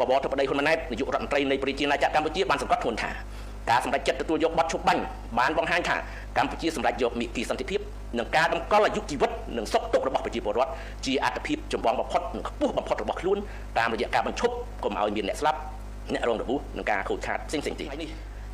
បបរធិបតីហ៊ុនម៉ាណែតនាយករដ្ឋមន្ត្រីនៃប្រជាណាចក្រកម្ពុជាបានសង្កត់ធ្ងន់ថាការសម្រេចចិត្តទទួលយកបទឈប់បាញ់បានបង្ហាញថាកម្ពុជាសម្រេចយកនីតិសន្តិភាពនិងការតម្កល់អាយុជីវិតនិងសុខទុក្ខរបស់ប្រជាពលរដ្ឋជាអត្ថប្រយោជន៍ចម្បងបំផុតនិងខ្ពស់បំផុតរបស់ខ្លួនតាមរយៈការបញ្ឈប់កុំឲ្យមានអ្នកស្លាប់អ្នករងរបួសនិងការខូចខាតផ្សេងៗទៀត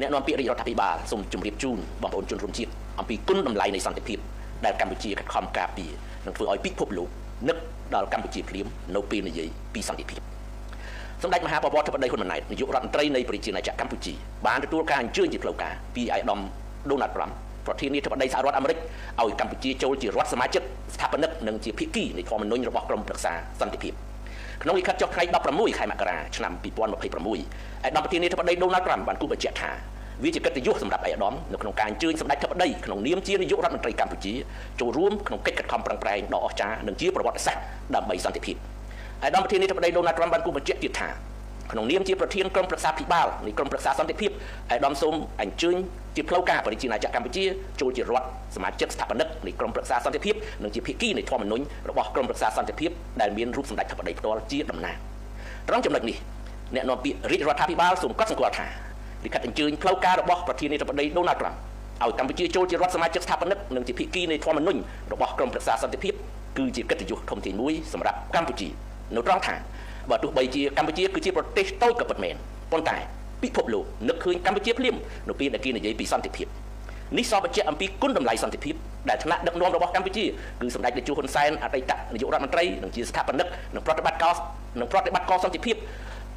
អ្នកនាំពាក្យរាជរដ្ឋាភិបាលសូមជម្រាបជូនបងប្អូនជនរួមជាតិអំពីគុណតម្លៃនៃសន្តិភាពដែលកម្ពុជាខិតខំការពារនិងធ្វើឲ្យពិភពលោកនឹកដល់កម្ពុជាភ្លាមនៅពេលនិយាយពីសន្តិភាពសម្ដេចមហាបវរធិបតីហ៊ុនម៉ាណែតនាយករដ្ឋមន្ត្រីនៃប្រជាណាចក្រកម្ពុជាបានទទួលការអញ្ជើញជាផ្លូវការពីអាយដាមដូណាល់ត្រាំប្រធានាធិបតីសហរដ្ឋអាមេរិកឲ្យកម្ពុជាចូលជារដ្ឋសមាជិកស្ថាបនិកនិងជាភាគីនៃធម្មនុញ្ញរបស់ក្រុមប្រឹក្សាសន្តិភាពក្នុងលិខិតចុះថ្ងៃ16ខែមករាឆ្នាំ2026អាយដាមប្រធានាធិបតីដូណាល់ត្រាំបានគូបញ្ជាក់ថាវាជាកិត្តិយសសម្រាប់អាយដាមនៅក្នុងការអញ្ជើញសម្ដេចធិបតីក្នុងនាមជានាយករដ្ឋមន្ត្រីកម្ពុជាចូលរួមក្នុងកិច្ចខិតខំប្រឹងប្រែងដ៏អស្ចារ្យនិងជាប្រវត្តិសាស្ត្រដើម្បីសន្តិភាពអាយដាមប្រធានាធិបតីដូណាល់ត្រាំបានគូបញ្ជាក់ទៀតថាក្នុងនាមជាប្រធានក្រុមប្រឹក្សាភិបាលនៃក្រុមប្រឹក្សាសន្តិភាពអាយដាមសូមអញ្ជើញជាផ្លូវការប្រជាណាចក្រកម្ពុជាចូលជារដ្ឋសមាជិកស្ថាបនិកនៃក្រុមប្រឹក្សាសន្តិភាពនិងជាភាគីនៃធម្មនុញ្ញរបស់ក្រុមប្រឹក្សាសន្តិភាពដែលមានរូបសម្ដេចធិបតីផ្ទាល់ជាតំណាងត្រង់ចំណុចនេះអ្នកនាំពាក្យរាជរដ្ឋាភិបាលសូមកត់សម្គាល់ថាលិខិតអញ្ជើញផ្លូវការរបស់ប្រធានាធិបតីដូណាល់ត្រាំឲ្យកម្ពុជាចូលជារដ្ឋសមាជិកស្ថាបនិកនិងជាភាគីនៃធម្មនុញ្ញរបស់ក្រុមប្រឹក្សាសន្តិភាពគឺជាកិត្តិយសធំធេងមួយសម្រាប់កម្ពុជានៅត្រង់ថាបើទោះបីជាកម្ពុជាគឺជាប្រទេសតូចក៏ពិតមែនប៉ុន្តែពិភពលោកនឹកឃើញកម្ពុជាភ្លាមនៅពេលដែលគេនិយាយពីសន្តិភាពនេះសបញ្ជាក់អំពីគុណតម្លៃសន្តិភាពដែលថ្នាក់ដឹកនាំរបស់កម្ពុជាគឺសម្ដេចតេជោហ៊ុនសែនអតីតនាយករដ្ឋមន្ត្រីនិងជាស្ថាបនិកនិងប្រតិបត្តិការសន្តិភាព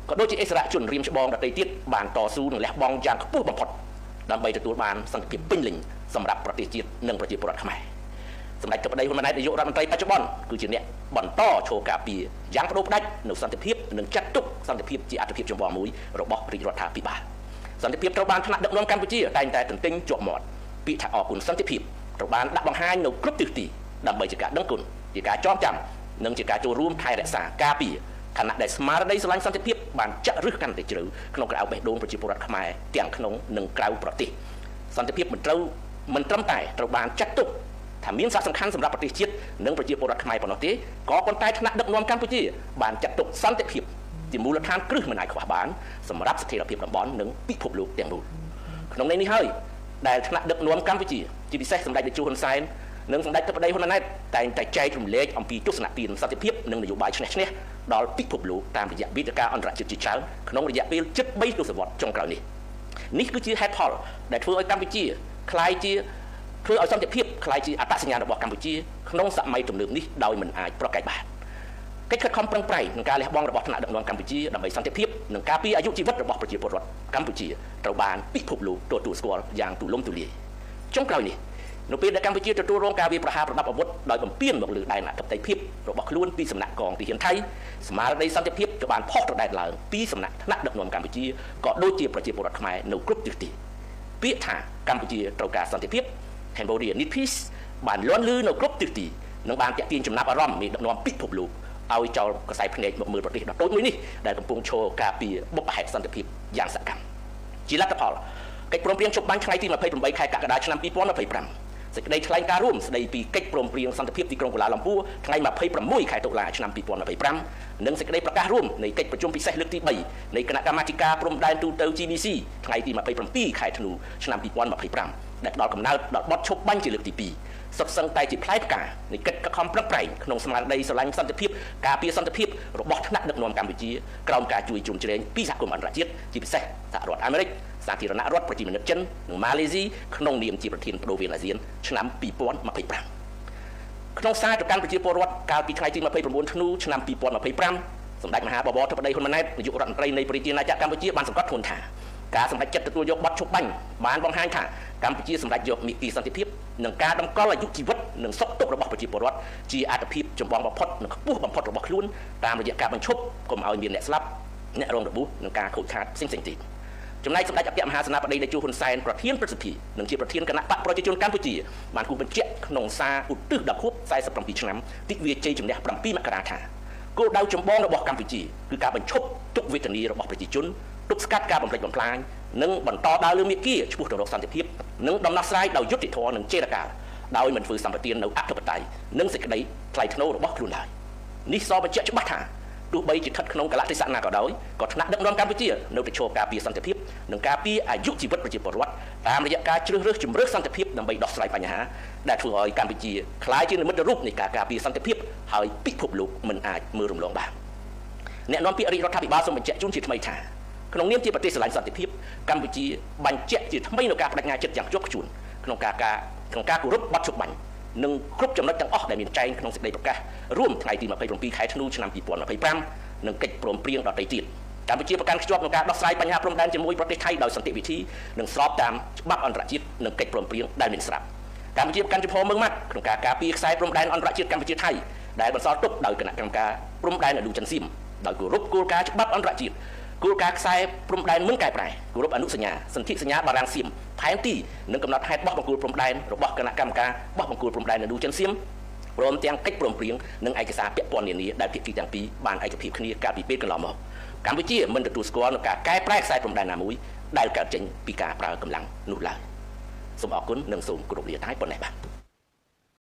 ក៏ដូចជាអិសរាជជនរៀមច្បងដទៃទៀតបានតស៊ូនិងលះបង់យ៉ាងខ្ពស់បំផុតដើម្បីទទួលបានសន្តិភាពពេញលេញសម្រាប់ប្រទេសជាតិនិងប្រជាពលរដ្ឋខ្មែរសម្ដេចធិបតីហ៊ុនម៉ាណែតនាយករដ្ឋមន្ត្រីបច្ចុប្បន្នគឺជាអ្នកបន្តឈរការពារយ៉ាងបដូរផ្ដាច់នៅសន្តិភាពនិងចាត់ទុកសន្តិភាពជាអត្ថប្រយោជន៍ចម្បងមួយរបស់រាជរដ្ឋាភិបាលសន្តិភាពត្រូវបានថ្នាក់ដឹកនាំកម្ពុជាតែងតែទន្ទិញជាប់មាត់ពាក្យថាអរគុណសន្តិភាពត្រូវបានដាក់បង្ហាញនៅគ្រប់ទិសទីដើម្បីជាការដឹងគុណជាការចងចាំនិងជាការចូលរួមថែរក្សាការពារខណៈដែលស្មារតីស្រឡាញ់សន្តិភាពបានចាក់ឫសកាន់តែជ្រៅក្នុងក្រៅបេះដូងប្រជាពលរដ្ឋខ្មែរទាំងក្នុងនិងក្រៅប្រទេសសន្តិភាពមិនត្រឹមតែត្រូវបានចាត់ទុកថាមានសារៈសំខាន់សម្រាប់ប្រទេសជាតិនិងប្រជាពលរដ្ឋខ្មែរប៉ុណ្ណោះទេក៏ប៉ុន្តែថ្នាក់ដឹកនាំកម្ពុជាបានចាត់ទុកសន្តិភាពជាមូលដ្ឋានគ្រឹះមិនអាចខ្វះបានសម្រាប់ស្ថិរភាពតំបន់និងពិភពលោកទាំងមូលក្នុងន័យនេះហើយដែលថ្នាក់ដឹកនាំកម្ពុជាជាពិសេសសម្ដេចតេជោហ៊ុនសែននិងសម្ដេចធិបតីហ៊ុនម៉ាណែតតែងតែចែករំលែកអំពីទស្សនៈទានសន្តិភាពនិងនយោបាយឈ្នះឈ្នះដល់ពិភពលោកតាមរយៈវេទិកាអន្តរជាតិជាច្រើនក្នុងរយៈពេលជិត3ទសវត្សរ៍ចុងក្រោយនេះគឺជាហេតុផលដែលធ្វើឲ្យកម្ពុជាធ្វើឲ្យសន្តិភាពក្លាយជាអត្តសញ្ញាណរបស់កម្ពុជាក្នុងសម័យទំនើបនេះដោយមិនអាចប្រកែកបានកិច្ចខិតខំប្រឹងប្រែងនិងការលះបង់របស់ថ្នាក់ដឹកនាំកម្ពុជាដើម្បីសន្តិភាពនិងការពារអាយុជីវិតរបស់ប្រជាពលរដ្ឋកម្ពុជាត្រូវបានពិភពលោកទទួលស្គាល់យ៉ាងទូលំទូលាយចុងក្រោយនេះនៅពេលដែលកម្ពុជាទទួលរងការវាយប្រហារប្រដាប់អាវុធដោយបំពានមកលើដែនអធិបតេយ្យភាពរបស់ខ្លួនពីសំណាក់កងទាហានថៃស្មារតីសន្តិភាពក៏បានផុសទៅដែនឡើងពីសំណាក់ថ្នាក់ដឹកនាំកម្ពុជាក៏ដូចជាប្រជាពលរដ្ឋខ្មែរនៅគ្រប់ទិសទីពាក្យថាកម្ពុជាត្រូវការសន្តិភាពCambodia need peace បានលាន់លឺនៅគ្រប់ទិសទីនិងបានទាក់ទាញចំណាប់អារម្មណ៍នៃដឹកនាំពិភពលោកឲ្យចោលកសែភ្នែកមកមើលប្រទេសដ៏តូចមួយនេះដែលកំពុងឈរការពារបុព្វហេតុសន្តិភាពយ៉ាងសកម្មជាលទ្ធផលកិច្ចព្រមព្រៀងជប់បាញ់ថ្ងៃទី28ខែកក្កដាឆ្នាំ2025សេចក្តីថ្លែងការណ៍រួមស្តីពីកិច្ចព្រមព្រៀងសន្តិភាពទីក្រុងកូឡាឡាំពួរថ្ងៃ26ខែតុលាឆ្នាំ2025និងសេចក្តីប្រកាសរួមនៃកិច្ចប្រជុំពិសេសលើកទី3នៃគណៈកម្មាធិការព្រំដែនទូទៅ GBC ថ្ងៃទី27ខែធ្នូឆ្នាំ2025ដែលផ្ដល់កំណើតដល់បទឈប់បាញ់ជាលើកទី2សុទ្ធសឹងតែជាផ្លែផ្កានៃកិច្ចខំប្រឹងប្រែងក្នុងស្មារតីស្រឡាញ់សន្តិភាពការពារសន្តិភាពរបស់ថ្នាក់ដឹកនាំកម្ពុជាក្រោមការជួយជ្រោមជ្រែងពីសហគមន៍អន្តរជាតិជាពិសេសសហរដ្ឋអាមេរិកសាធារណរដ្ឋប្រជាមានិតចិននិងម៉ាឡេស៊ីក្នុងនាមជាប្រធានបដូវវេនអាស៊ានឆ្នាំ2025ក្នុងសារទៅកាន់ប្រជាពលរដ្ឋកាលពីថ្ងៃទី29ធ្នូឆ្នាំ2025សម្ដេចមហាបវរធិបតីហ៊ុនម៉ាណែតនាយករដ្ឋមន្ត្រីនៃប្រជាណាចក្រកម្ពុជាបានសង្កត់ធ្ងន់ថាការសម្រេចចិត្តទទួលយកបទឈប់បាញ់បានបង្ហាញថាកម្ពុជាសម្រេចយកនីតិសន្តិភាពនិងការតម្កល់អាយុជីវិតនិងសុខទុក្ខរបស់ប្រជាពលរដ្ឋជាអត្ថប្រយោជន៍ចម្បងបំផុតនិងខ្ពស់បំផុតរបស់ខ្លួនតាមរយៈការបញ្ឈប់កុំឲ្យមានអ្នកស្លាប់អ្នករងរបួសនិងការខូចខាតផ្សេងៗទៀតចំណែកសម្ដេចអគ្គមហាសេនាបតីតេជោហ៊ុនសែនប្រធានព្រឹទ្ធសភានិងជាប្រធានគណៈបកប្រជាជនកម្ពុជាបានគូបញ្ជាក់ក្នុងសារឧទ្ទិសដល់ខួប47ឆ្នាំទិវាជ័យជំនះ7មករាថាគោលដៅចម្បងរបស់កម្ពុជាគឺការបញ្ឈប់ទុក្ខវេទនារបស់ប្រជាជនទប់ស្កាត់ការបំផ្លិចបំផ្លាញនិងបន្តដើរលើមាគ៌ាឆ្ពោះទៅរកសន្តិភាពនិងដំណោះស្រាយដោយយុត្តិធម៌និងចេរកាលដោយមិនធ្វើសម្បទាននៅអធិបតេយ្យនិងសេចក្តីថ្លៃថ្នូររបស់ខ្លួនឡើយនេះសបញ្ជាក់ច្បាស់ថា ទោះបីជាស្ថិតក្នុងកលៈទេសៈណាក៏ដោយក៏ថ្នាក់ដឹកនាំកម្ពុជានៅតែឈរការពារសន្តិភាពនិងការពារអាយុជីវិតប្រជាពលរដ្ឋតាមរយៈការជ្រើសរើសជំរឿសសន្តិភាពដើម្បីដោះស្រាយបញ្ហាដែលធ្វើឲ្យកម្ពុជាក្លាយជានិមិត្តរូបនៃការការពារសន្តិភាពហើយពិភពលោកមិនអាចមើលរំលងបានអ្នកនាំពាក្យរាជរដ្ឋាភិបាលសូមបញ្ជាក់ជូនជាថ្មីថាក្នុងនាមជាប្រទេសស្រឡាញ់សន្តិភាពកម្ពុជាបញ្ជាក់ជាថ្មីនូវការបដិញ្ញាចិត្តយ៉ាងខ្ជាប់ខ្ជួនក្នុងការគោរពបទជុបបាញ់និងគ្រប់ចំណុចទាំងអស់ដែលមានចែងក្នុងសេចក្តីប្រកាសរួមថ្ងៃទី27ខែធ្នូឆ្នាំ2025និងកិច្ចព្រមព្រៀងដទៃទៀតកម្ពុជាប្រកាន់ខ្ជាប់ក្នុងការដោះស្រាយបញ្ហាព្រំដែនជាមួយប្រទេសថៃដោយសន្តិវិធីនិងស្របតាមច្បាប់អន្តរជាតិនិងកិច្ចព្រមព្រៀងដែលមានស្រាប់កម្ពុជាប្រកាន់ជំហរម៉ឺងម៉ាត់ក្នុងការការពារខ្សែព្រំដែនអន្តរជាតិកម្ពុជាថៃដែលបន្សល់ទុកដោយគណៈកម្មការព្រំដែននៅចិនសៀមដោយគោរពគោលការណ៍ច្បាប់អន្តរជាតិគោលការណ៍ខ្សែព្រំដែនមិនកែប្រែគោរពអនុសញ្ញាសន្ធិសញ្ញាបារាំងសៀមផែនទីនិងកំណត់ហេតុបោះបង្គោលព្រំដែនរបស់គណៈកម្មការបោះបង្គោលព្រំដែននៅចិនសៀមព្រមទាំងកិច្ចព្រមព្រៀងនិងឯកសារពាក់ព័ន្ធនានាដែលភាគីទាំងពីរបានឯកភាពគ្នាកាលពីពេលកន្លងមកកម្ពុជាមិនទទួលស្គាល់នឹងការកែប្រែខ្សែព្រំដែនណាមួយដែលកើតចេញពីការប្រើកម្លាំងនោះឡើយសូមអរគុណនិងសូមគោរពលាតែប៉ុណ្ណេះបាទ